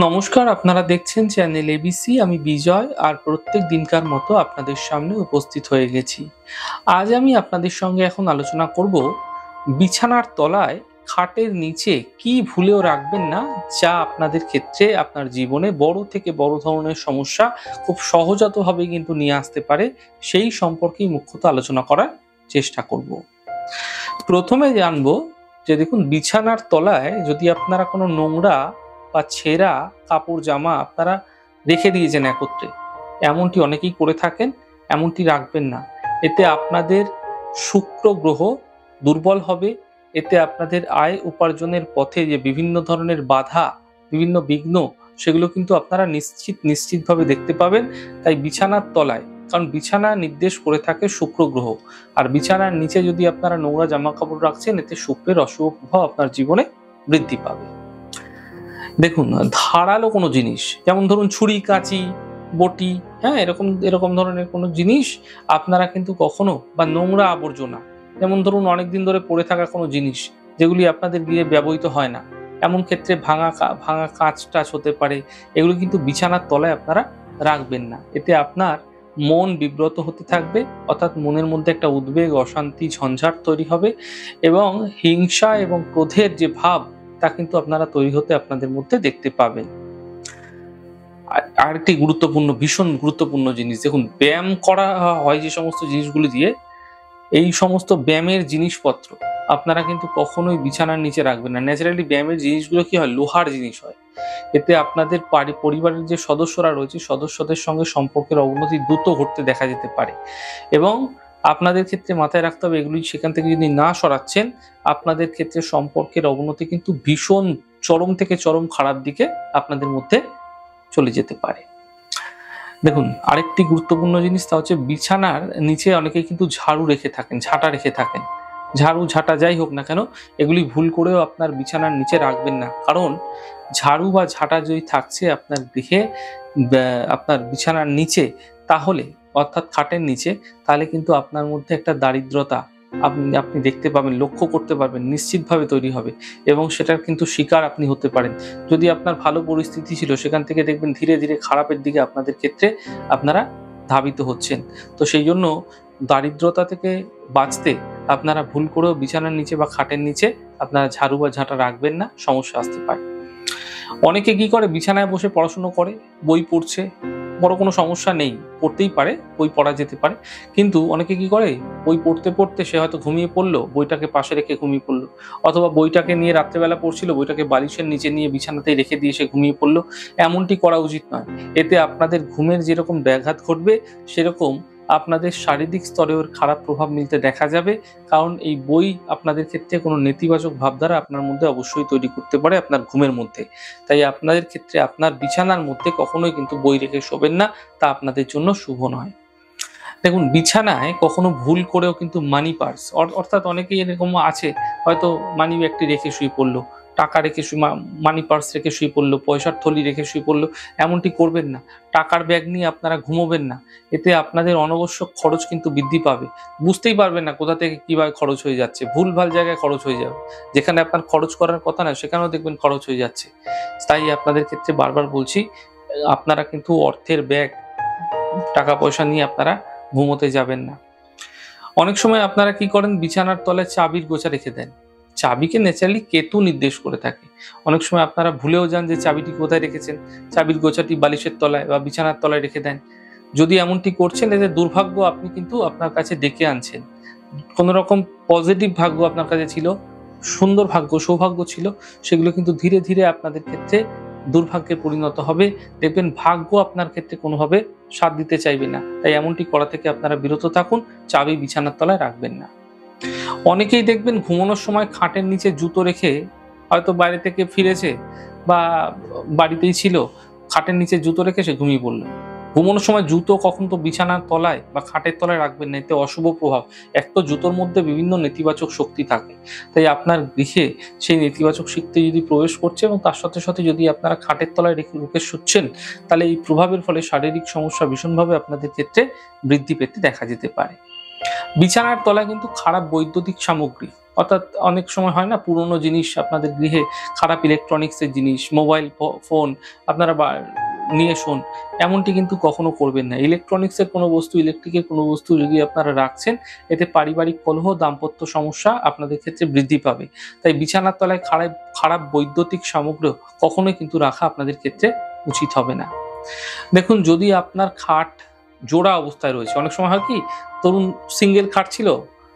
নমস্কার, আপনারা দেখছেন চ্যানেল এবিসি। আমি বিজয়, আর প্রত্যেক দিনকার মতো আপনাদের সামনে উপস্থিত হয়ে গেছি। আজ আমি আপনাদের সঙ্গে এখন আলোচনা করব বিছানার তলায় খাটের নিচে কি ভুলেও রাখবেন না, যা আপনাদের ক্ষেত্রে আপনার জীবনে বড় থেকে বড় ধরনের সমস্যা খুব সহজাতভাবে কিন্তু নিয়ে আসতে পারে। সেই সম্পর্কেই মুখ্যত আলোচনা করার চেষ্টা করব। প্রথমে জানবো যে দেখুন, বিছানার তলায় যদি আপনারা কোনো নোংরা বা ছেঁড়া কাপড় জামা আপনারা রেখে দিয়েছেন একত্রে, এমনটি অনেকেই করে থাকেন। এমনটি রাখবেন না। এতে আপনাদের শুক্র গ্রহ দুর্বল হবে। এতে আপনাদের আয় উপার্জনের পথে যে বিভিন্ন ধরনের বাধা, বিভিন্ন বিঘ্ন, সেগুলো কিন্তু আপনারা নিশ্চিতভাবে দেখতে পাবেন। তাই বিছানার তলায়, কারণ বিছানা নির্দেশ করে থাকে শুক্র গ্রহ, আর বিছানার নিচে যদি আপনারা নোংরা জামা কাপড় রাখছেন, এতে শুক্রের অশুভ প্রভাব আপনার জীবনে বৃদ্ধি পাবে। দেখুন, ধারালো কোনো জিনিস, যেমন ধরুন ছুরি, কাঁচি, বটি, হ্যাঁ, এরকম এরকম ধরনের কোনো জিনিস আপনারা কিন্তু কখনো, বা নোংরা আবর্জনা, যেমন ধরুন অনেকদিন ধরে পড়ে থাকা কোনো জিনিস যেগুলি আপনাদের গৃহে ব্যবহৃত হয় না, এমন ক্ষেত্রে ভাঙা কাঁচ টাচ হতে পারে, এগুলো কিন্তু বিছানার তলায় আপনারা রাখবেন না। এতে আপনার মন বিব্রত হতে থাকবে, অর্থাৎ মনের মধ্যে একটা উদ্বেগ, অশান্তি, ঝঞ্ঝাট তৈরি হবে, এবং হিংসা এবং ক্রোধের যে ভাব, তা কিন্তু আপনারা তৈরি হতে আপনাদের মধ্যে দেখতে পাবেন। আরেকটি গুরুত্বপূর্ণ, ভীষণ গুরুত্বপূর্ণ জিনিস, দেখুন, ব্যায়াম করা হয় যে সমস্ত জিনিসগুলি দিয়ে, এই সমস্ত ব্যায়ামের জিনিসপত্র আপনারা কিন্তু কখনোই বিছানার নিচে রাখবেন না। ন্যাচারালি ব্যায়ামের জিনিসগুলো কি হয়, লোহার জিনিস হয়। এতে আপনাদের পরিবারের যে সদস্যরা রয়েছে, সদস্যদের সঙ্গে সম্পর্কের অবনতি দ্রুত ঘটতে দেখা যেতে পারে, এবং আপনাদের ক্ষেত্রে মাথায় রাখতে হবে, এগুলি সেখান থেকে যদি না সরাচ্ছেন, আপনাদের ক্ষেত্রে সম্পর্কের অবনতি কিন্তু ভীষণ চরম থেকে চরম খারাপ দিকে আপনাদের মধ্যে চলে যেতে পারে। দেখুন, আরেকটি গুরুত্বপূর্ণ জিনিস, তা হচ্ছে বিছানার নিচে অনেকেই কিন্তু ঝাড়ু রেখে থাকেন, ঝাঁটা রেখে থাকেন। ঝাড়ু, ঝাঁটা যাই হোক না কেন, এগুলি ভুল করেও আপনার বিছানার নিচে রাখবেন না। কারণ ঝাড়ু বা ঝাঁটা যদি থাকছে আপনার গৃহে, আপনার বিছানার নিচে, তাহলে, অর্থাৎ খাটের নিচে, তাহলে কিন্তু আপনার মধ্যে একটা দারিদ্রতা আপনি দেখতে পাবেন, লক্ষ্য করতে পারবেন, নিশ্চিতভাবে তৈরি হবে, এবং সেটার কিন্তু শিকার আপনি হতে পারেন। যদি আপনার ভালো পরিস্থিতি ছিল, সেখান থেকে দেখবেন ধীরে ধীরে খারাপের দিকে আপনাদের ক্ষেত্রে আপনারা ধাবিত হচ্ছেন। তো সেই জন্য দারিদ্রতা থেকে বাঁচতে আপনারা ভুল করেও বিছানার নিচে বা খাটের নিচে আপনারা ঝাড়ু বা ঝাঁটা রাখবেন না, সমস্যা আসতে পারে। অনেকে কি করে, বিছানায় বসে পড়াশুনো করে, বই পড়ছে, বড় কোনো সমস্যা নেই, পড়তেই পারে, বই পড়া যেতে পারে। কিন্তু অনেকে কি করে, বই পড়তে পড়তে সে হয়তো ঘুমিয়ে পড়লো, বইটাকে পাশে রেখে ঘুমিয়ে পড়লো, অথবা বইটাকে নিয়ে রাত্রেবেলা পড়ছিল, বইটাকে বালিশের নিচে নিয়ে বিছানাতেই রেখে দিয়ে সে ঘুমিয়ে পড়লো। এমনটি করা উচিত নয়। এতে আপনাদের ঘুমের যেরকম ব্যাঘাত ঘটবে, সেরকম আপনাদের শারীরিক স্তরেও খারাপ প্রভাব মিলতে দেখা যাবে। কারণ এই বই আপনাদের ক্ষেত্রে কোনো নেতিবাচক ভাবধারা আপনার মধ্যে অবশ্যই তৈরি করতে পারে আপনার ঘুমের মধ্যে। তাই আপনাদের ক্ষেত্রে আপনার বিছানার মধ্যে কখনোই কিন্তু বই রেখে শোবেন না, তা আপনাদের জন্য শুভ নয়। দেখুন, বিছানায় কখনো ভুল করেও কিন্তু মানি পার্স, অর্থাৎ অনেকেই এরকম আছে, হয়তো মানি ব্যাগটি রেখে শুয়ে পড়লো, টাকা রেখে মানি পার্স রেখে শুয়ে পড়লো, পয়সার থলি রেখে শুয়ে পড়লো। এমনটি করবেন না। টাকার ব্যাগ নিয়ে আপনারা ঘুমোবেন না। এতে আপনাদের অনাবশ্যক খরচ কিন্তু বৃদ্ধি পাবে। বুঝতেই পারবেন না কোথা থেকে কিভাবে খরচ হয়ে যাচ্ছে, ভুলভাল জায়গায় খরচ হয়ে যাবে। যেখানে আপনার খরচ করার কথা না, সেখানেও দেখবেন খরচ হয়ে যাচ্ছে। তাই আপনাদের ক্ষেত্রে বারবার বলছি, আপনারা কিন্তু অর্থের ব্যাগ, টাকা পয়সা নিয়ে আপনারা ঘুমোতে যাবেন না। অনেক সময় আপনারা কি করেন, বিছানার তলায় চাবির গোছা রেখে দেন। চাবিকে ন্যাচারালি কেতু নির্দেশ করে থাকে। অনেক সময় আপনারা ভুলেও যান যে চাবিটি কোথায় রেখেছেন, চাবির গোছাটি বালিশের তলায় বা বিছানার তলায় রেখে দেন। যদি এমনটি করছেন, এতে দুর্ভাগ্য আপনি কিন্তু আপনার কাছে ডেকে আনছেন। কোন রকম পজিটিভ ভাগ্য আপনার কাছে ছিল, সুন্দর ভাগ্য, সৌভাগ্য ছিল, সেগুলো কিন্তু ধীরে ধীরে আপনাদের ক্ষেত্রে দুর্ভাগ্যে পরিণত হবে। দেখবেন ভাগ্য আপনার ক্ষেত্রে কোনোভাবে সাথ দিতে চাইবে না। তাই এমনটি করা থেকে আপনারা বিরত থাকুন। চাবি বিছানার তলায় রাখবেন না। অনেকেই দেখবেন ঘুমানোর সময় খাটের নিচে জুতো রেখে, হয়তো বাইরে থেকে ফিরেছে বা বাড়িতেই ছিল, খাটের নিচে জুতো রেখে সে ঘুমিয়ে পড়ল। ঘুমানোর সময় জুতো কখন তো বিছানার তলায় বা খাটের তলায় রাখবেন না, এতে অশুভ প্রভাব। এক তো জুতোর মধ্যে বিভিন্ন নেতিবাচক শক্তি থাকে, তাই আপনার গৃহে সেই নেতিবাচক শক্তি যদি প্রবেশ করছে, এবং তার সাথে সাথে যদি আপনারা খাটের তলায় রেখে শুচ্ছেন, তাহলে এই প্রভাবের ফলে শারীরিক সমস্যা ভীষণভাবে আপনাদের ক্ষেত্রে বৃদ্ধি পেতে দেখা যেতে পারে। বিছানার তলায় কিন্তু খারাপ বৈদ্যুতিক সামগ্রী, অর্থাৎ অনেক সময় হয় না, পুরনো জিনিস আপনাদের গৃহে, খারাপ ইলেকট্রনিক্সের জিনিস, মোবাইল ফোন আপনারা নিয়ে শোন, এমনটি কিন্তু কখনো করবেন না। ইলেকট্রনিক্সের কোনো বস্তু, ইলেকট্রিকের কোনো বস্তু যদি আপনারা রাখছেন, এতে পারিবারিক কলহ, দাম্পত্য সমস্যা আপনাদের ক্ষেত্রে বৃদ্ধি পাবে। তাই বিছানার তলায় খারাপ বৈদ্যুতিক সামগ্রী কখনোই কিন্তু রাখা আপনাদের ক্ষেত্রে উচিত হবে না। দেখুন, যদি আপনার খাট জোড়া অবস্থায় রয়েছে, অনেক সময় হয় কি, ধরুন সিঙ্গেল খাট ছিল,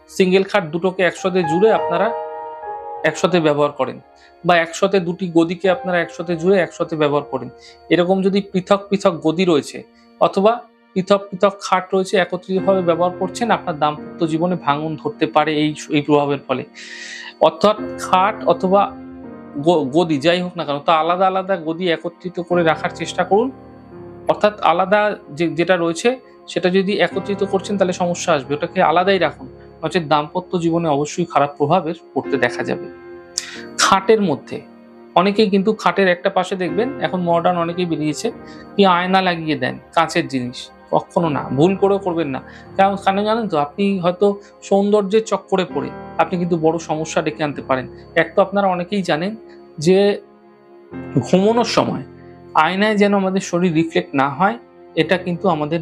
সিঙ্গেল খাট দুটোকে একসাথে জুড়ে আপনারা একসাথে ব্যবহার করেন, বা একসাথে দুটি গদিকে আপনারা একসাথে জুড়ে একসাথে ব্যবহার করেন। এরকম যদি পৃথক পৃথক গদি রয়েছে অথবা পৃথক পৃথক খাট রয়েছে, একত্রিতভাবে ব্যবহার করছেন, আপনার দাম্পত্য জীবনে ভাঙন ধরতে পারে এই প্রভাবের ফলে। অর্থাৎ খাট অথবা গদি যাই হোক না কেন, তা আলাদা আলাদা গদি একত্রিত করে রাখার চেষ্টা করুন। অর্থাৎ আলাদা যেটা রয়েছে সেটা যদি একত্রিত করছেন তাহলে সমস্যা আসবে, ওটাকে আলাদাই রাখুন, নচেৎ দাম্পত্য জীবনে অবশ্যই খারাপ প্রভাবের পড়তে দেখা যাবে। খাটের মধ্যে অনেকেই কিন্তু খাটের একটা পাশে দেখবেন, এখন মডার্ন অনেকেই বেরিয়েছে, কি আয়না লাগিয়ে দেন, কাঁচের জিনিস। কখনো না, ভুল করেও করবেন না। কারণ জানেন তো, আপনি হয়তো সৌন্দর্যের চক্করে পড়ে আপনি কিন্তু বড় সমস্যা ডেকে আনতে পারেন। এক তো আপনারা অনেকেই জানেন যে ঘুমানোর সময় আয়নায় যেন আমাদের শরীর রিফ্লেক্ট না হয়, এটা কিন্তু আমাদের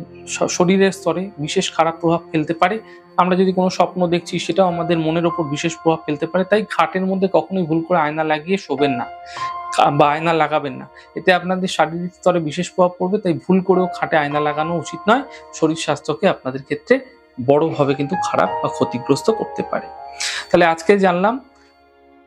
শরীরের স্তরে বিশেষ খারাপ প্রভাব ফেলতে পারে। আমরা যদি কোনো স্বপ্ন দেখছি, সেটাও আমাদের মনের ওপর বিশেষ প্রভাব ফেলতে পারে। তাই খাটের মধ্যে কখনোই ভুল করে আয়না লাগিয়ে শোবেন না, বা আয়না লাগাবেন না, এতে আপনাদের শারীরিক স্তরে বিশেষ প্রভাব পড়বে। তাই ভুল করেও খাটে আয়না লাগানো উচিত নয়, শরীর স্বাস্থ্যকে আপনাদের ক্ষেত্রে বড়ভাবে কিন্তু খারাপ বা ক্ষতিগ্রস্ত করতে পারে। তাহলে আজকে জানলাম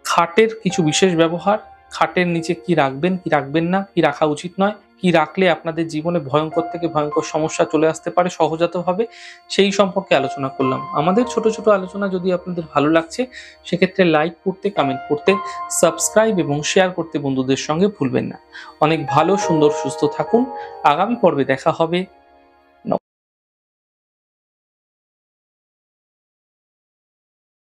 খাটের কিছু বিশেষ ব্যবহার, খাটের নিচে কি রাখবেন, কি রাখবেন না, কি রাখা উচিত নয়, কি রাখলে আপনাদের জীবনে ভয়ঙ্কর থেকে ভয়ঙ্কর সমস্যা চলে আসতে পারে সহজাতভাবে, সেই সম্পর্কে আলোচনা করলাম। আমাদের ছোট ছোট আলোচনা যদি আপনাদের ভালো লাগছে, সেক্ষেত্রে লাইক করতে, কমেন্ট করতে, সাবস্ক্রাইব এবং শেয়ার করতে বন্ধুদের সঙ্গে ভুলবেন না। অনেক ভালো, সুন্দর, সুস্থ থাকুন। আগামী পর্বে দেখা হবে।